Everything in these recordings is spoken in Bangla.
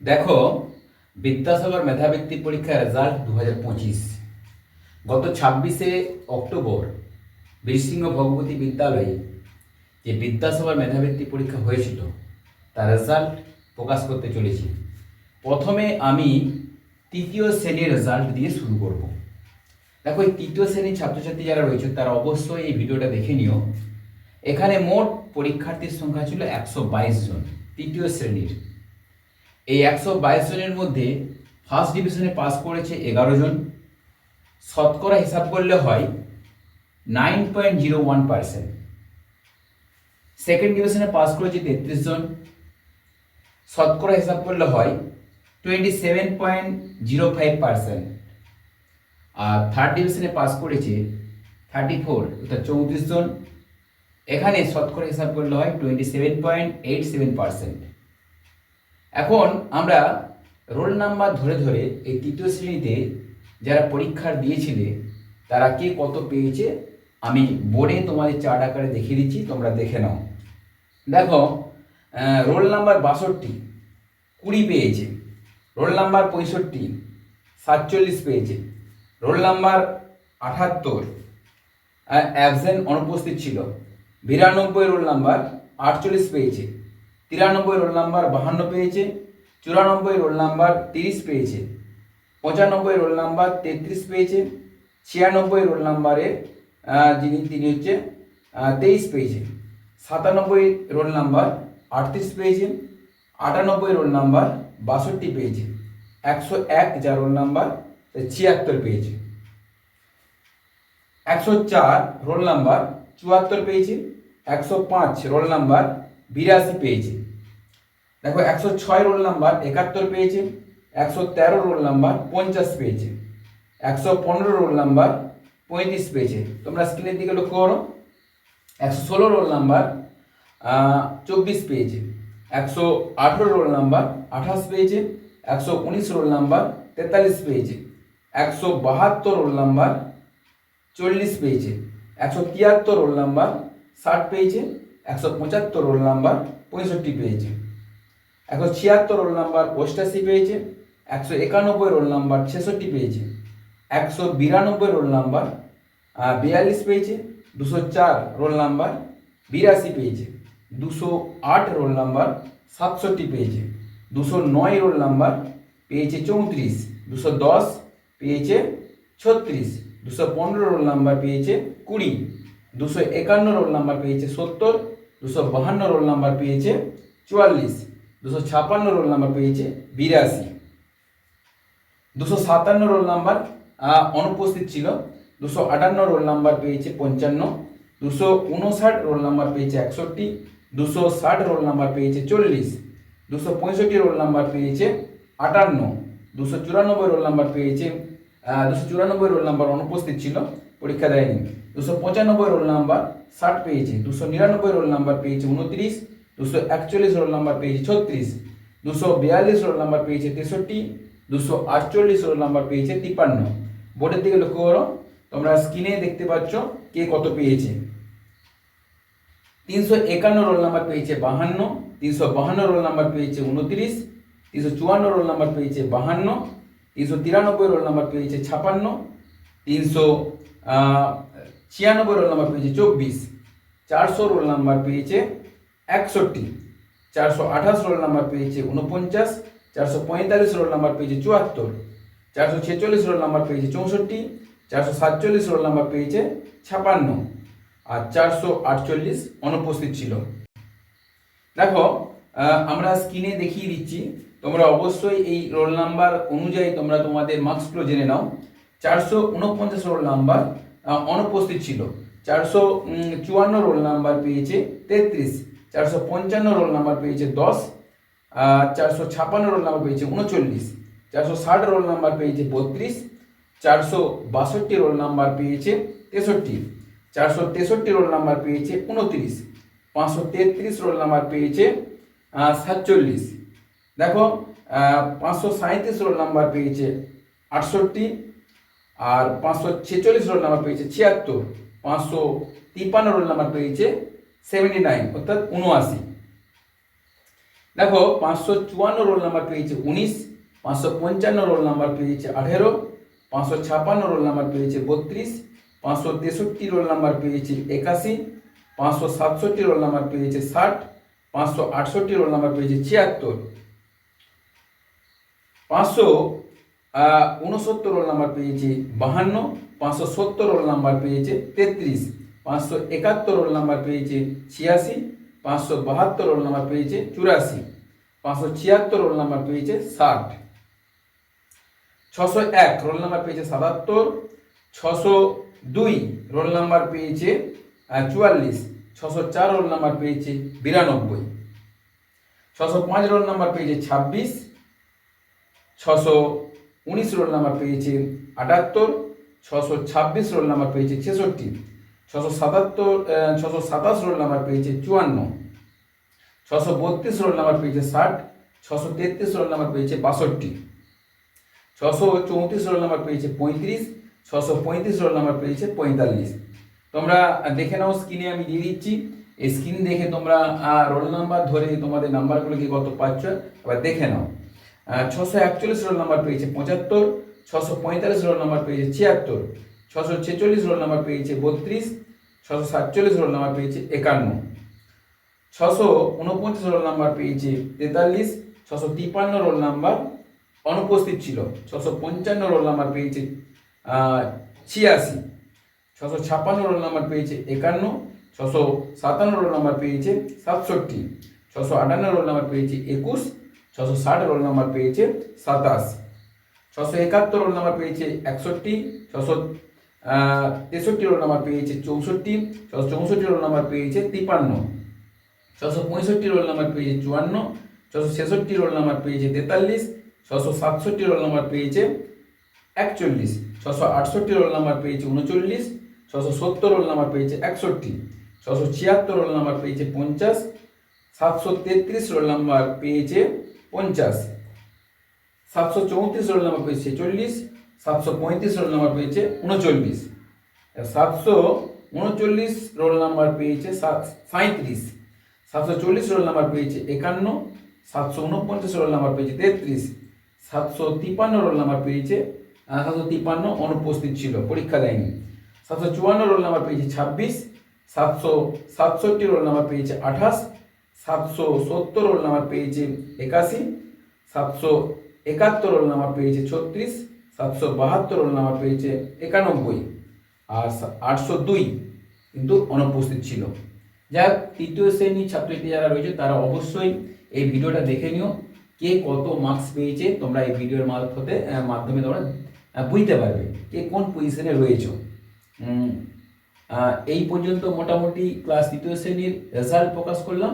দেখো, বিদ্যাসাগর মেধাবৃত্তি পরীক্ষার রেজাল্ট 2025 গত 26শে অক্টোবর বীরসিংহ ভগবতী বিদ্যালয়ে যে বিদ্যাসাগর মেধাবৃত্তি পরীক্ষা হয়েছিল তার রেজাল্ট প্রকাশ করতে চলেছি। প্রথমে আমি তৃতীয় শ্রেণীর রেজাল্ট দিয়ে শুরু করব। দেখো, এই তৃতীয় শ্রেণীর ছাত্রছাত্রী যারা রয়েছে তারা অবশ্যই এই ভিডিওটা দেখে নিও। এখানে মোট পরীক্ষার্থীর সংখ্যা ছিল 122 জন তৃতীয় শ্রেণীর। এই 122 জনের মধ্যে ফার্স্ট ডিভিশনে পাস করেছে 11 জন। শতকরা হিসাব করলে হয় 9.01%। সেকেন্ড ডিভিশনে পাস করেছে 33 জন। শতকরা হিসাব করলে হয় 27.05%। আর থার্ড ডিভিশনে পাস করেছে 34 অর্থাৎ 34 জন। এখানে শতকরা হিসাব করলে হয় 27.87%। এখন আমরা রোল নাম্বার ধরে ধরে এই তৃতীয় শ্রেণীতে যারা পরীক্ষার দিয়েছিলে তারা কে কত পেয়েছে আমি বোর্ডে তোমাদের চার্ট আকারে দেখিয়ে দিচ্ছি, তোমরা দেখে নাও। দেখো, রোল নাম্বার 62 20 পেয়েছে। রোল নাম্বার 65 47 পেয়েছে। রোল নাম্বার 78 অ্যাবসেন্ট অনুপস্থিত ছিল। 92 রোল নাম্বার 48 পেয়েছে। 93 রোল নাম্বার 52 পেয়েছে। 94 রোল নাম্বার 30 পেয়েছে। 95 রোল নাম্বার 33 পেয়েছে। 96 রোল নাম্বারে তিনি হচ্ছে 23 পেয়েছে। 97 রোল নাম্বার 38 পেয়েছে। 98 রোল নাম্বার 62 পেয়েছে। 101 যা রোল নাম্বার 76 পেয়েছে। 104 রোল নাম্বার 74 পেয়েছে। 105 রোল নাম্বার 82 পেয়েছে। দেখো, 106 রোল নাম্বার 71 পেয়েছে। 113 রোল নাম্বার 50 পেয়েছে। 115 রোল নাম্বার 35 পেয়েছে। তোমরা স্ক্রিনের দিকে লক্ষ্য করো। 116 রোল নাম্বার 24 পেয়েছে। 118 রোল নাম্বার 28 পেয়েছে। 119 রোল নাম্বার 43 পেয়েছে। 172 রোল নাম্বার 40 পেয়েছে। 173 রোল নাম্বার 60 পেয়েছে। 175 রোল নাম্বার 65 পেয়েছে। 176 রোল নাম্বার 88 পেয়েছে। 191 রোল নাম্বার 66 পেয়েছে। 192 রোল নাম্বার 42 পেয়েছে। 204 রোল নাম্বার 82 পেয়েছে। 208 রোল নাম্বার 67 পেয়েছে। 209 রোল নাম্বার পেয়েছে 34। 210 পেয়েছে 36। 215 রোল নাম্বার পেয়েছে 20। 251 রোল নাম্বার পেয়েছে 70। 252 রোল নাম্বার পেয়েছে 44। 256 রোল নাম্বার পেয়েছে 82। 257 রোল নাম্বার অনুপস্থিত ছিল। 258 রোল নাম্বার পেয়েছে 55। 259 রোল নাম্বার পেয়েছে 61। 260 রোল নাম্বার পেয়েছে 40। 265 রোল নাম্বার পেয়েছে 58। 294 রোল নাম্বার পেয়েছে 294 রোল নাম্বার অনুপস্থিত ছিল, পরীক্ষা দেয়নি। 295 রোল নাম্বার 60 পেয়েছে। 299 রোল নাম্বার পেয়েছে 29। 241 রোল নাম্বার পেয়েছে 36। 242 রোল নাম্বার পেয়েছে 63। 248 রোল নাম্বার পেয়েছে 53। বোর্ডের দিকে লক্ষ্য করো, তোমরা স্ক্রিনে দেখতে পাচ্ছ কে কত পেয়েছে। 351 রোল নাম্বার পেয়েছে 52। 352 রোল নাম্বার পেয়েছে 29। 354 রোল নাম্বার পেয়েছে 52। 393 রোল নাম্বার পেয়েছে 56। 396 রোল নাম্বার পেয়েছে 24। 400 রোল নাম্বার পেয়েছে 61। 428 রোল নাম্বার পেয়েছে 49। 445 রোল নাম্বার পেয়েছে 74। 446 রোল নাম্বার পেয়েছে 64। 447 রোল নাম্বার পেয়েছে 56। আর 448 অনুপস্থিত ছিল। দেখো, আমরা স্ক্রিনে দেখিয়ে দিচ্ছি, তোমরা অবশ্যই এই রোল নাম্বার অনুযায়ী তোমরা তোমাদের মার্কসগুলো জেনে নাও। 449 রোল নাম্বার অনুপস্থিত ছিল। 454 রোল নাম্বার পেয়েছে 33। 455 রোল নাম্বার পেয়েছে 10। 456 রোল নাম্বার পেয়েছে 39। 460 রোল নাম্বার পেয়েছে 32। 462 রোল নাম্বার পেয়েছে 63। 463 রোল নাম্বার পেয়েছে 29। 533 রোল নাম্বার পেয়েছে 47। দেখো, 537 রোল নাম্বার পেয়েছে 68। আর 546 রোল নাম্বার পেয়েছে 76। 553 রোল নাম্বার পেয়েছে 79 অর্থাৎ 79। দেখো 554 রোল নাম্বার পেয়েছে 19, 555 রোল নাম্বার পেয়েছে 18, 556 রোল নাম্বার পেয়েছে 32, 563 রোল নাম্বার পেয়েছে 81, 567 রোল নাম্বার পেয়েছে 60, 568 রোল নাম্বার পেয়েছে 76, 569 রোল নাম্বার পেয়েছে 52, 570 রোল নাম্বার পেয়েছে 33, 571 রোল নাম্বার পেয়েছে 86, 572 রোল নাম্বার পেয়েছে 84, 576 রোল নাম্বার পেয়েছে 60, 601 রোল নাম্বার পেয়েছে 77, 602 রোল নাম্বার পেয়েছে 44, 604 রোল নাম্বার পেয়েছে 92, 605 রোল নাম্বার পেয়েছে 26, 619 রোল নাম্বার পেয়েছে 78, 626 রোল নাম্বার পেয়েছে 66, 627 রোল নাম্বার পেয়েছে 54, 632 রোল নাম্বার পেয়েছে 60, 633 রোল নাম্বার পেয়েছে 62, 634 রোল নাম্বার পেয়েছে 35, 635 রোল নাম্বার পেয়েছে 45। তোমরা দেখে নাও, স্ক্রিনে আমি দিয়ে দিচ্ছি, এই স্ক্রিন দেখে তোমরা রোল নাম্বার ধরে তোমাদের নাম্বারগুলোকে কত পাচ্ছ এবার দেখে নাও। 641 রোল নাম্বার পেয়েছে 75, 645 রোল নাম্বার পেয়েছে 76, 646 রোল নাম্বার পেয়েছে 32, 647 রোল নাম্বার পেয়েছে 51, 649 রোল নাম্বার পেয়েছে 43, 653 রোল নাম্বার অনুপস্থিত ছিল, 655 রোল নাম্বার পেয়েছে 86, 656 রোল নাম্বার পেয়েছে 51, 657 রোল নাম্বার পেয়েছে 67, 658 রোল নাম্বার পেয়েছে 21, 660 রোল নাম্বার পেয়েছে 27, 671 রোল নাম্বার পেয়েছে 61, 663 রোল নাম্বার পেয়েছে 64, 664 রোল নাম্বার পেয়েছে 53, 665 রোল নাম্বার পেয়েছে 54, 666 রোল নাম্বার পেয়েছে 43, 667 রোল নাম্বার পেয়েছে 41, 668 রোল নাম্বার পেয়েছে 39, 670 রোল নাম্বার পেয়েছে 61, 676 রোল নাম্বার পেয়েছে 50, 733 রোল নাম্বার পেয়েছে 50, 734 রোল নাম্বার পেয়েছে 46, 735 রোল নাম্বার পেয়েছে 39, 739 রোল নাম্বার পেয়েছে 37, 740 রোল নাম্বার পেয়েছে 51, 749 রোল নাম্বার পেয়েছে 33, 753 রোল নাম্বার পেয়েছে 753 অনুপস্থিত ছিল, পরীক্ষা দেয়নি, 754 রোল নাম্বার পেয়েছে 26, 767 রোল নাম্বার পেয়েছে 28, 770 রোল নাম্বার পেয়েছে 81, 771 রোল নাম্বার পেয়েছে 36, 772 রোল নাম্বার পেয়েছে 91, আর 802 কিন্তু অনুপস্থিত ছিল। যাই হোক, তৃতীয় শ্রেণীর ছাত্রছাত্রী যারা রয়েছে তারা অবশ্যই এই ভিডিওটা দেখে নিও, কে কত মার্কস পেয়েছে তোমরা এই ভিডিওর মাধ্যমে তোমরা বুঝতে পারবে কে কোন পজিশনে রয়েছে। এই পর্যন্ত মোটামুটি ক্লাস তৃতীয় শ্রেণীর রেজাল্ট প্রকাশ করলাম,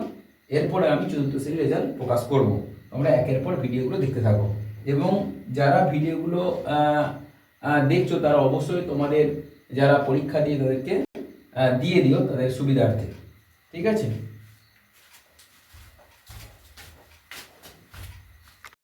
এরপরে আমি চতুর্থ শ্রেণীর রেজাল্ট প্রকাশ করব। তোমরা একের পর ভিডিওগুলো দেখতে থাকো এবং যারা ভিডিওগুলো দেখছো তারা অবশ্যই তোমাদের যারা পরীক্ষা দিয়ে তাদেরকে দিয়ে দিও তাদের সুবিধার্থে। ঠিক আছে।